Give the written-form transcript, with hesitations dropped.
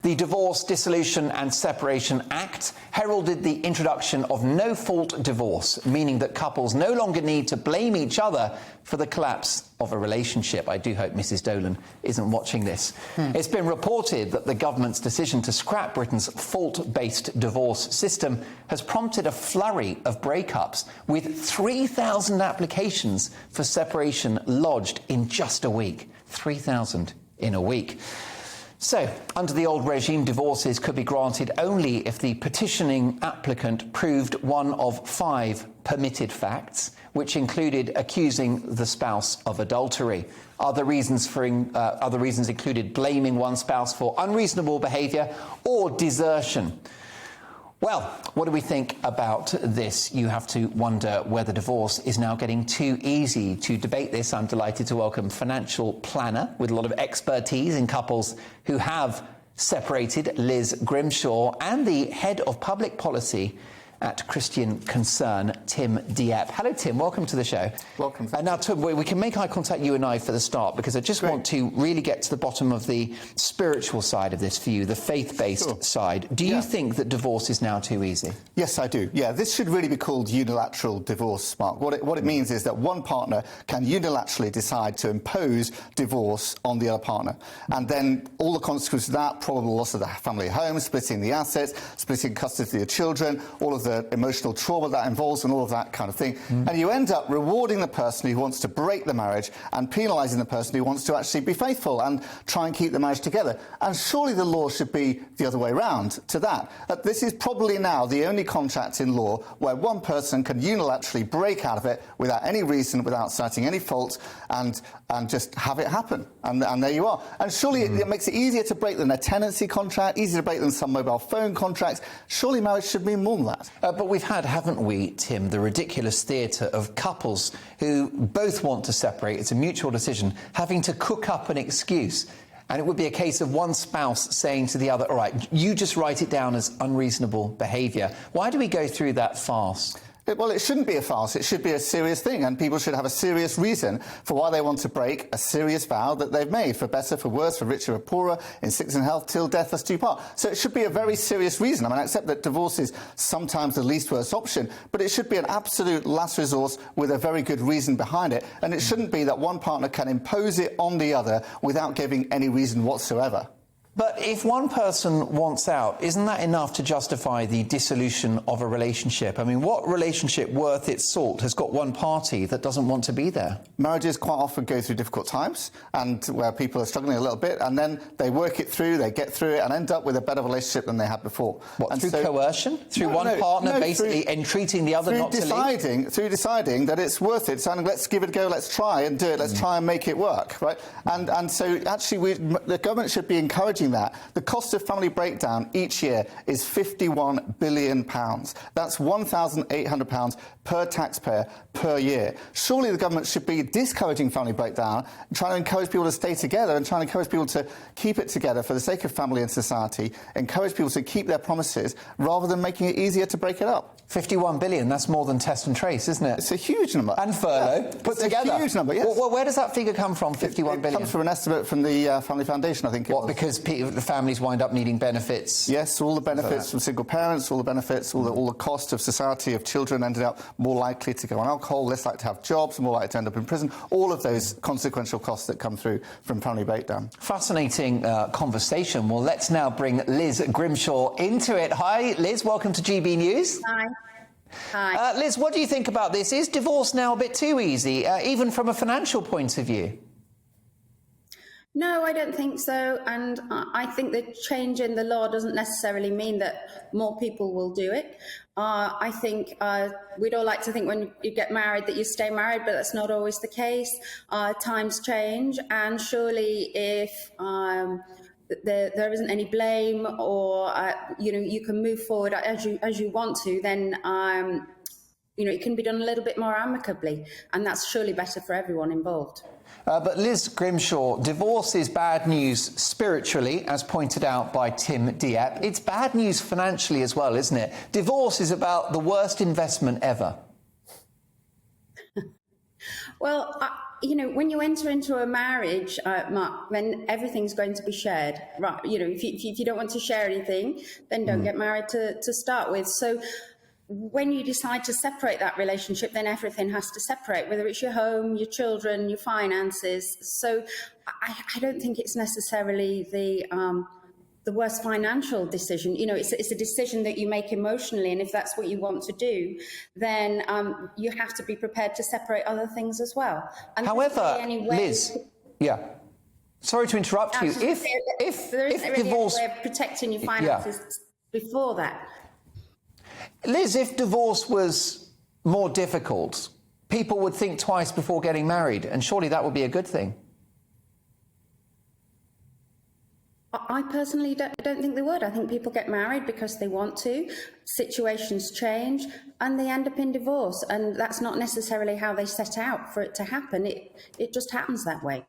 The Divorce, Dissolution and Separation Act heralded the introduction of no-fault divorce, meaning that couples no longer need to blame each other for the collapse of a relationship. I do hope Mrs. Dolan isn't watching this. It's been reported that the government's decision to scrap Britain's fault-based divorce system has prompted a flurry of breakups, with 3,000 applications for separation lodged in just a week. 3,000 in a week. So, under the old regime, divorces could be granted only if the petitioning applicant proved one of 5 permitted facts, which included accusing the spouse of adultery. Other reasons included blaming one spouse for unreasonable behaviour or desertion. Well, what do we think about this? You have to wonder whether divorce is now getting too easy. To debate this, I'm delighted to welcome financial planner with a lot of expertise in couples who have separated, Liz Grimshaw, and the head of public policy at Christian Concern, Tim Dieppe. Hello, Tim. Welcome to the show. Welcome. Now, Tim, we can make eye contact, you and I, for the start, because I just want to really get to the bottom of the spiritual side of this for you, the faith-based side. Do you think that divorce is now too easy? Yes, I do. Yeah, this should really be called unilateral divorce, Mark. What it means is that one partner can unilaterally decide to impose divorce on the other partner. And then all the consequences of that, probable loss of the family home, splitting the assets, splitting custody of the children, all of the emotional trauma that involves and all of that kind of thing. And you end up rewarding the person who wants to break the marriage and penalising the person who wants to actually be faithful and try and keep the marriage together. And surely the law should be the other way round to that. This is probably now the only contract in law where one person can unilaterally break out of it without any reason, without citing any fault, and just have it happen. And there you are. And surely it makes it easier to break than a tenancy contract, easier to break than some mobile phone contracts. Surely marriage should mean more than that. But we've had, haven't we, Tim, the ridiculous theatre of couples who both want to separate, it's a mutual decision, having to cook up an excuse. And it would be a case of one spouse saying to the other, all right, you just write it down as unreasonable behaviour. Why do we go through that farce? Well, it shouldn't be a farce. It should be a serious thing, and people should have a serious reason for why they want to break a serious vow that they've made, for better, for worse, for richer, for poorer, in sickness and health, till death us do part. So it should be a very serious reason. I mean, I accept that divorce is sometimes the least worst option, but it should be an absolute last resort with a very good reason behind it, and it shouldn't be that one partner can impose it on the other without giving any reason whatsoever. But if one person wants out, isn't that enough to justify the dissolution of a relationship? I mean, what relationship worth its salt has got one party that doesn't want to be there? Marriages quite often go through difficult times, and where people are struggling a little bit, and then they work it through, they get through it, and end up with a better relationship than they had before. What, and through coercion? Through one partner basically entreating the other not to leave? Through deciding that it's worth it, saying, let's give it a go, let's try and do it, let's try and make it work, right? And so actually the government should be encouraging that. The cost of family breakdown each year is £51 billion. That's £1,800 per taxpayer per year. Surely the government should be discouraging family breakdown, trying to encourage people to stay together and trying to encourage people to keep it together for the sake of family and society, encourage people to keep their promises rather than making it easier to break it up. 51 billion, that's more than test and trace, isn't it? It's a huge number. And furlough, put together. It's a huge number, yes. Well, where does that figure come from, 51 billion? It comes from an estimate from the Family Foundation, I think it was. Because the families wind up needing benefits? Yes, all the benefits from single parents, all the benefits, all the cost of society of children ended up more likely to go on alcohol, less likely to have jobs, more likely to end up in prison. All of those consequential costs that come through from family breakdown. Fascinating conversation. Well, let's now bring Liz Grimshaw into it. Hi, Liz. Welcome to GB News. Hi. Hi. Liz, what do you think about this? Is divorce now a bit too easy, even from a financial point of view? No, I don't think so. And I think the change in the law doesn't necessarily mean that more people will do it. I think we'd all like to think when you get married that you stay married, but that's not always the case. Times change, and surely if there isn't any blame, or you can move forward as you want to, then it can be done a little bit more amicably, and that's surely better for everyone involved. But Liz Grimshaw, divorce is bad news spiritually, as pointed out by Tim Dieppe. It's bad news financially as well, isn't it? Divorce is about the worst investment ever. Well, you know, when you enter into a marriage, Mark, then everything's going to be shared, right? You know, if you don't want to share anything, then don't get married to start with. So when you decide to separate that relationship, then everything has to separate, whether it's your home, your children, your finances. So I don't think it's necessarily the worst financial decision. You know, it's a decision that you make emotionally, and if that's what you want to do, then you have to be prepared to separate other things as well. And However, Liz, sorry to interrupt you. If there isn't really divorce, any way of protecting your finances before that. Liz, if divorce was more difficult, people would think twice before getting married, and surely that would be a good thing. I personally don't think they would. I think people get married because they want to. Situations change and they end up in divorce. And that's not necessarily how they set out for it to happen. It just happens that way.